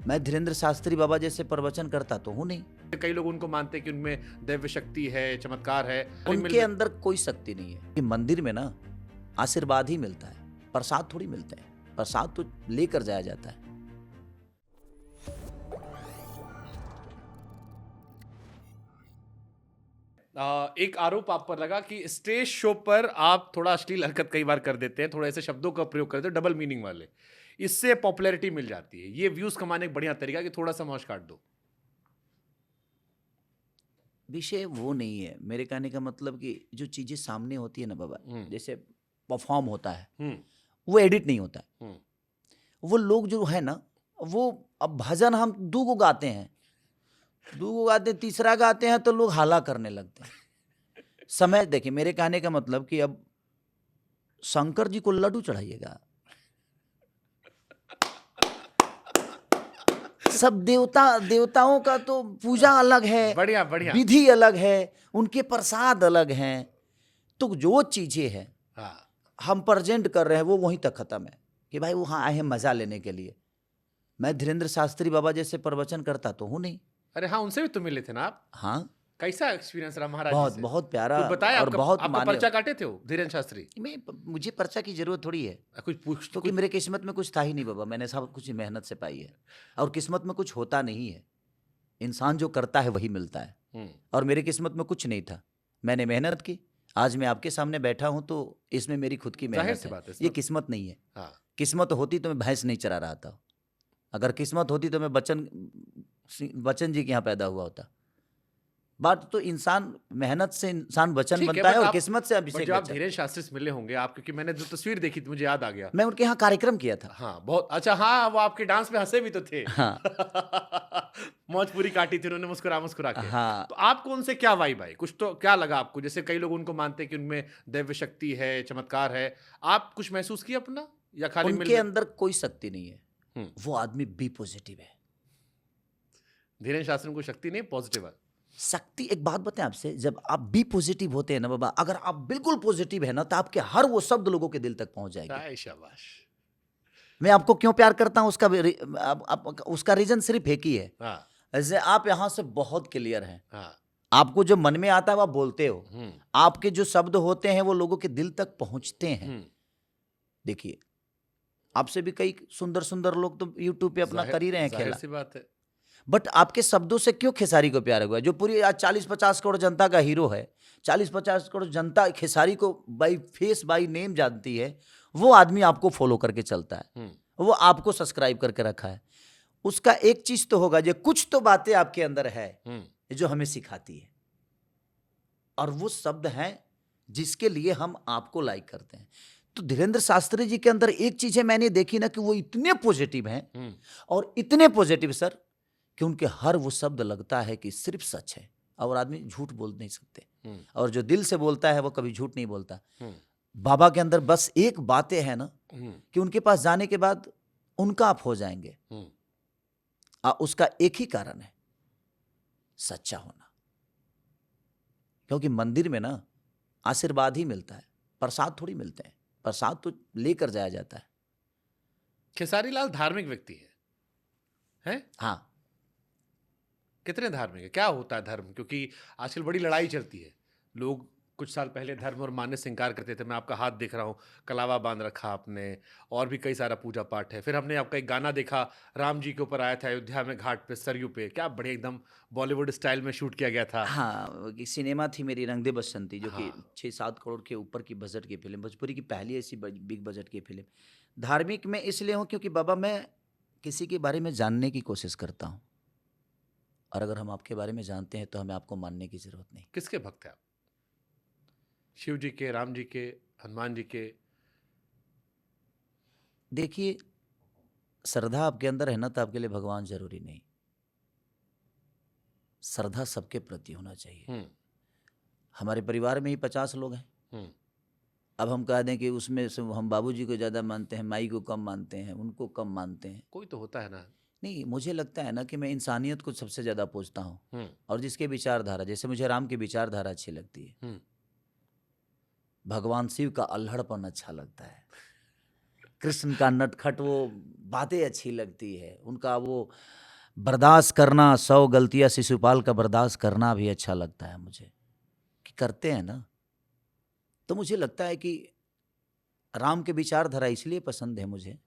मैं धीरेन्द्र शास्त्री बाबा जैसे प्रवचन करता तो हूँ नहीं। कई लोग उनको मानते हैं कि उनमें दैव्य शक्ति है, चमत्कार है। उनके अंदर कोई शक्ति नहीं है। कि मंदिर में ना आशीर्वाद ही मिलता है, प्रसाद थोड़ी मिलते हैं। प्रसाद तो लेकर जाया जाता है। एक आरोप आप पर लगा कि स्टेज शो पर आप थोड़ा अश्लील हरकत कई बार कर देते हैं, थोड़े ऐसे शब्दों का प्रयोग करते हैं डबल मीनिंग वाले, इससे पॉपुलैरिटी मिल जाती है। ये व्यूज कमाने का बढ़िया तरीका कि थोड़ा सा मौज काट दो। विषय वो नहीं है। मेरे कहने का मतलब कि जो चीजें सामने होती है ना बाबा, जैसे परफॉर्म होता है, वो एडिट नहीं होता है। वो लोग जो है ना, वो अब भजन हम दो गो गाते हैं, तीसरा गाते हैं तो लोग हाला करने लगते हैं। समय देखिए, मेरे कहने का मतलब कि अब शंकर जी को लड्डू चढ़ाइएगा, सब देवताओं का तो पूजा अलग है, बढ़िया बढ़िया, विधि अलग है, उनके प्रसाद अलग हैं। तो जो चीजें हैं हम प्रेजेंट कर रहे हैं वो वहीं तक खत्म है कि भाई वहां आए हैं मजा लेने के लिए। मैं धीरेन्द्र शास्त्री बाबा जैसे प्रवचन करता तो हूँ नहीं। अरे हाँ, उनसे भी तो मिले थे ना आप? हाँ, कैसा एक्सपीरियंस रहा महाराज जी बहुत से? बहुत प्यारा कुछ बताया और बहुत आपका मान्य। पर्चा काटे थे वो धीरेन्द्र शास्त्री? मुझे पर्चा की जरूरत थोड़ी है, कुछ पूछ क्योंकि मेरे किस्मत में कुछ था ही नहीं बाबा। मैंने सब कुछ मेहनत से पाई है, और किस्मत में कुछ होता नहीं है। इंसान जो करता है वही मिलता है, और मेरी किस्मत में कुछ नहीं था। मैंने मेहनत की, आज मैं आपके सामने बैठा हूं, तो इसमें मेरी खुद की मेहनत है। ये किस्मत नहीं है। किस्मत होती तो मैं भैंस नहीं चरा रहा था। अगर किस्मत होती तो मैं बच्चन जी के यहाँ पैदा हुआ होता। बात तो इंसान मेहनत से इंसान बच्चन बनता है, और किस्मत से अभिषेक जब आप बच्चन। धीरेन्द्र शास्त्री से मिले होंगे आप, क्योंकि मैंने जो तस्वीर देखी थी मुझे याद आ गया। मैं उनके यहाँ कार्यक्रम किया था। हाँ बहुत अच्छा। हाँ, वो आपके डांस में हंसे भी तो थे। हाँ मौज पूरी काटी थी उन्होंने मुस्कुरा मुस्कुरा के। हाँ, तो आपको उनसे क्या वाइब आई? कुछ तो क्या लगा आपको? जैसे कई लोग उनको मानते हैं कि उनमें दैव्य शक्ति है, चमत्कार है। आप कुछ महसूस किया अपना, या खाली उनके अंदर कोई शक्ति नहीं है। वो आदमी बी पॉजिटिव है। धीरेन्द्र शास्त्री को शक्ति नहीं, पॉजिटिव है शक्ति। एक बात बताएं आपसे, जब आप बी पॉजिटिव होते हैं ना बाबा, अगर आप बिल्कुल पॉजिटिव है ना, तो आपके हर वो शब्द लोगों के दिल तक पहुंच जाएंगे। शाबाश। मैं आपको क्यों प्यार करता हूं, उसका रीजन सिर्फ एक ही है। जैसे आप यहां से बहुत क्लियर हैं, आपको जो मन में आता है वो आप बोलते हो, आपके जो शब्द होते हैं वो लोगों के दिल तक पहुंचते हैं। देखिए, आपसे भी कई सुंदर सुंदर लोग तो यूट्यूब पे अपना कर ही रहे हैं खेला। सी बात है। बट आपके शब्दों से क्यों खेसारी को प्यार हुआ? जो पूरी आज 40-50 करोड़ जनता का हीरो है, 40-50 करोड़ जनता खेसारी को बाई फेस बाई नेम जानती है, वो आदमी आपको फॉलो करके चलता है, वो आपको सब्सक्राइब करके रखा है। उसका एक चीज तो होगा, जो कुछ तो बातें आपके अंदर है जो हमें सिखाती है, और वो शब्द हैं जिसके लिए हम आपको लाइक करते हैं। तो धीरेन्द्र शास्त्री जी के अंदर एक चीज है मैंने देखी ना, कि वो इतने पॉजिटिव हैं, और इतने पॉजिटिव सर, कि उनके हर वो शब्द लगता है कि सिर्फ सच है, और आदमी झूठ बोल नहीं सकते। और जो दिल से बोलता है वो कभी झूठ नहीं बोलता। बाबा के अंदर बस एक बातें है ना, कि उनके पास जाने के बाद उनका आप हो जाएंगे। उसका एक ही कारण है, सच्चा होना। क्योंकि मंदिर में ना आशीर्वाद ही मिलता है, प्रसाद थोड़ी मिलते हैं। प्रसाद तो लेकर जाया जाता है। खेसारी लाल धार्मिक व्यक्ति है? हाँ। कितने धार्मिक है? क्या होता है धर्म? क्योंकि आजकल बड़ी लड़ाई चलती है। लोग कुछ साल पहले धर्म और मान्य से इंकार करते थे। मैं आपका हाथ देख रहा हूँ, कलावा बांध रखा आपने, और भी कई सारा पूजा पाठ है। फिर हमने आपका एक गाना देखा, राम जी के ऊपर आया था अयोध्या में घाट पे सरयू पे, क्या बढ़िया एकदम बॉलीवुड स्टाइल में शूट किया गया था। हाँ, सिनेमा थी मेरी रंग दे बसंती, जो कि 6-7 करोड़ के ऊपर की बजट की फिल्म, भोजपुरी की पहली ऐसी बिग बजट की फिल्म। धार्मिक में इसलिए हूँ क्योंकि बाबा मैं किसी के बारे में जानने की कोशिश करता हूँ, और अगर हम आपके बारे में जानते हैं तो हमें आपको मानने की जरूरत नहीं। किसके भक्त हैं आप? शिव जी के, राम जी के, हनुमान जी के? देखिए, श्रद्धा आपके अंदर है ना, तो आपके लिए भगवान जरूरी नहीं। श्रद्धा सबके प्रति होना चाहिए। हमारे परिवार में ही 50 लोग हैं। अब हम कह दें कि उसमें से हम बाबूजी को ज्यादा मानते हैं, माई को कम मानते हैं, उनको कम मानते हैं, कोई तो होता है ना। नहीं, मुझे लगता है ना कि मैं इंसानियत को सबसे ज्यादा पूजता हूँ, और जिसके विचारधारा, जैसे मुझे राम की विचारधारा अच्छी लगती है, भगवान शिव का अल्हड़पन अच्छा लगता है, कृष्ण का नटखट वो बातें अच्छी लगती है, उनका वो बर्दाश्त करना, 100 गलतियां शिशुपाल का बर्दाश्त करना भी अच्छा लगता है मुझे, कि करते हैं ना। तो मुझे लगता है कि राम के विचारधारा इसलिए पसंद है मुझे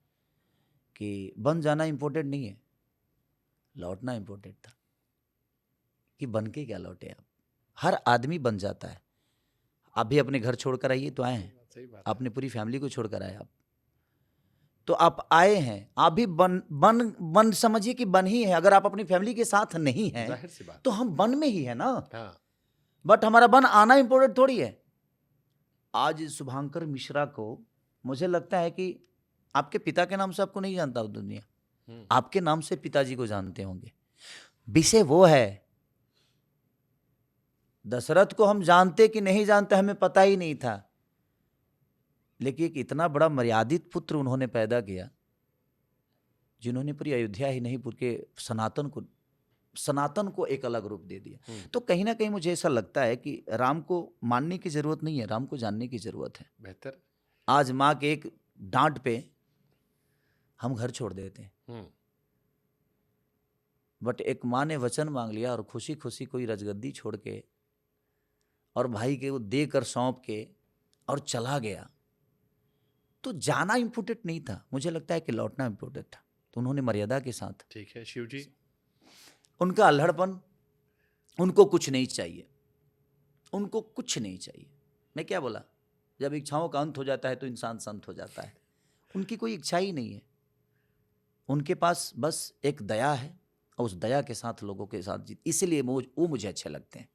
कि बन जाना इम्पोर्टेंट नहीं है, लौटना इम्पोर्टेंट था। कि बन के क्या लौटे आप, हर आदमी बन जाता है। आप भी अपने घर छोड़कर आइए तो आए हैं, सही बात है। आपने पूरी फैमिली को छोड़कर आए आप, तो आप आए हैं, आप भी बन बन बन समझिए कि बन ही है। अगर आप अपनी फैमिली के साथ नहीं हैं जाहिर सी बात। तो हम बन में ही है ना। हाँ, बट हमारा बन आना इंपॉर्टेंट थोड़ी है। आज शुभांकर मिश्रा को मुझे लगता है कि आपके पिता के नाम से आपको नहीं जानता वो दुनिया, आपके नाम से पिताजी को जानते होंगे। विषय वो है, दशरथ को हम जानते कि नहीं जानते हमें पता ही नहीं था, लेकिन एक इतना बड़ा मर्यादित पुत्र उन्होंने पैदा किया, जिन्होंने पूरी अयोध्या ही नहीं पूरे सनातन को एक अलग रूप दे दिया। तो कहीं ना कहीं मुझे ऐसा लगता है कि राम को मानने की जरूरत नहीं है, राम को जानने की जरूरत है। बेहतर। आज माँ के एक डांट पे हम घर छोड़ देते हैं, बट एक माँ ने वचन मांग लिया और खुशी खुशी कोई रजगद्दी छोड़ के और भाई के वो देकर सौंप के और चला गया, तो जाना इम्पोर्टेंट नहीं था, मुझे लगता है कि लौटना इम्पोर्टेंट था। तो उन्होंने मर्यादा के साथ, ठीक है शिव जी, उनका अल्हड़पन, उनको कुछ नहीं चाहिए, उनको कुछ नहीं चाहिए। मैं क्या बोला, जब इच्छाओं का अंत हो जाता है तो इंसान संत हो जाता है। उनकी कोई इच्छा ही नहीं है, उनके पास बस एक दया है और उस दया के साथ लोगों के साथ जीत, इसलिए वो मुझे अच्छे लगते हैं।